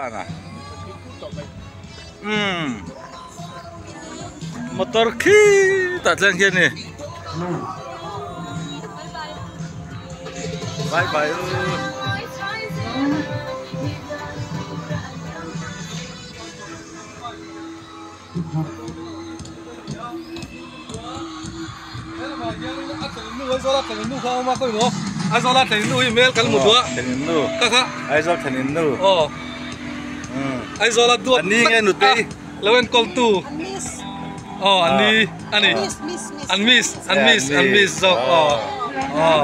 à motor khí tại lên kia nè bye bye ai zola thành nuôi mel cái một đứa thành nu các khác ai zo thành nu ai zola đua anh đi nghe nụt đi lâu em công tu anh miss zo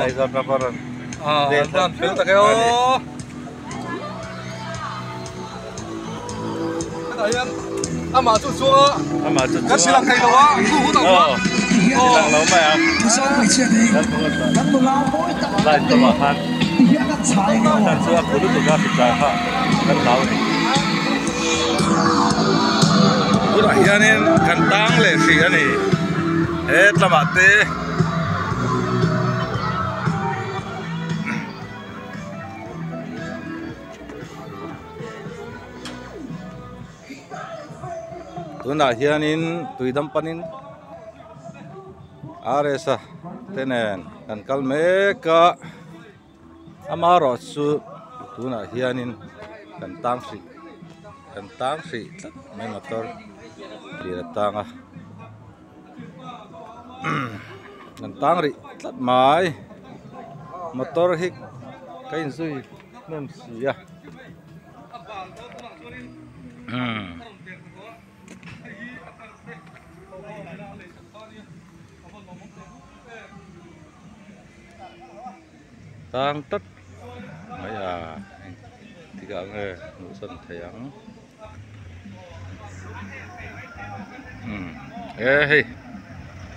ai zo paparan dan film tak kayo ayan ama chu chu cái xí lăng cây đâu á cú tàu á lăng lâu mày à lại cho mà han thành xưa cú lúc đó thì trái ha lăng lâu này cú này anh cần tăng lên xí anh này hết là bạn tê tuna hianin tuidam panin aresa tenen kan kalmeka amaro su tuna hianin kan tangsi mai motor diratanga kan tangri tlat mai motor hik kain sui nem sia tang tất mấy thì cả người ngủ sân thèm hey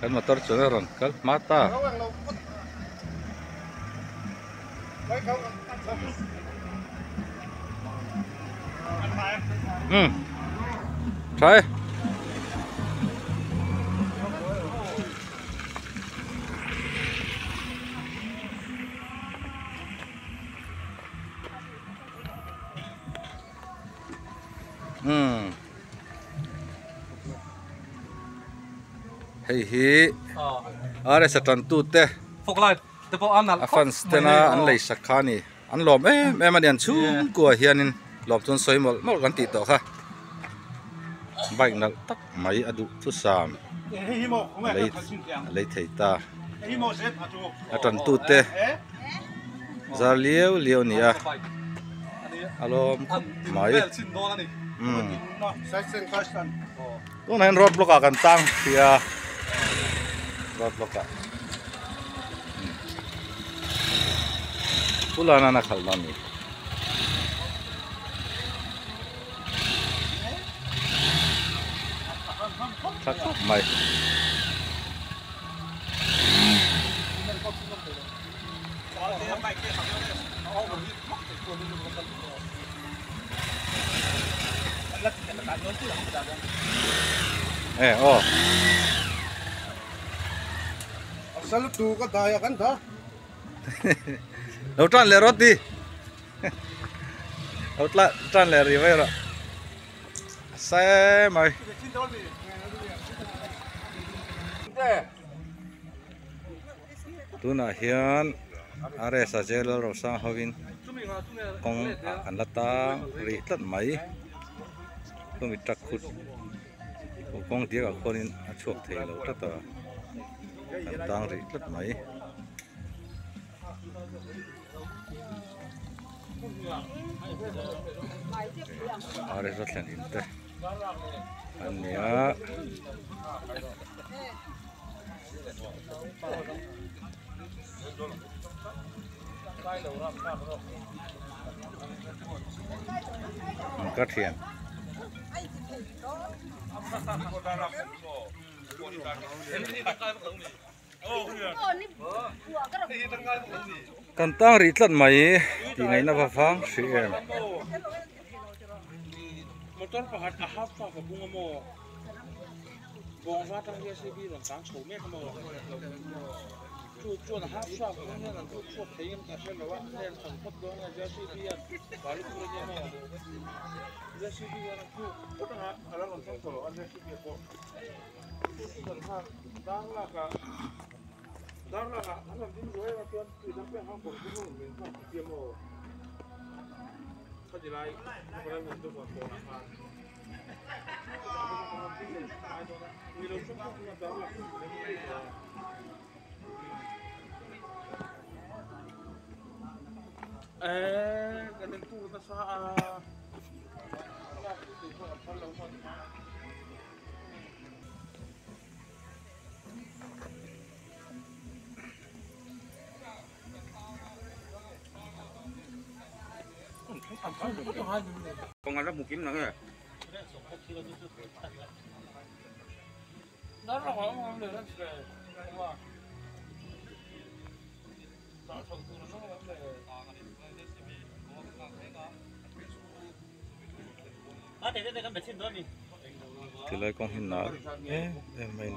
kan motor sudah rangkal mata try hi are sa tan tu te phục lại từ bộ ăn là afan stena an lei sakhani an lom em an chu ko hianin lom chon soi mol kan ti to kha bike na tak mai adu thu sam lei thei ta atan tu te za lieu nia alom mai tu nan road block akan tang sia road block pula na khal nami tak mai asal tu ka daya kan tha đâu tràn lẻ rót đi đâu tràn lẻ gì vậy rồi xe mày tu na hian are sa jelo ro sang hovin kong an lata ri tlat mai tu mi trak khut kong dia ka khonin a chuak thei lo ta ta an tang ri tlat mai are rất là niềm tin anh nhớ cắt hiền cần tăng rít lận mấy thì ngày nào phang sĩ em motor pahat ahap pa bunga mo bong vatang JCB ron tang chho me mo chu na half shop ne na chu thei ka shel wa ne thang phot do na JCB ya balu pro ne mo recipe yang tu, orang ada orang satu ada recipe apa. Bukan darlah kah, alam ini dua orang tuan tidak pernah hampa pun mungkin dia mau. Kalau jelai, kalau yang tu buat orang kan. Ini semua punya darlah. Ganun po na sa Pengarap mungkin nang ya. Darah kalau mau ambil kan sudah. thì lấy con hình nào em mình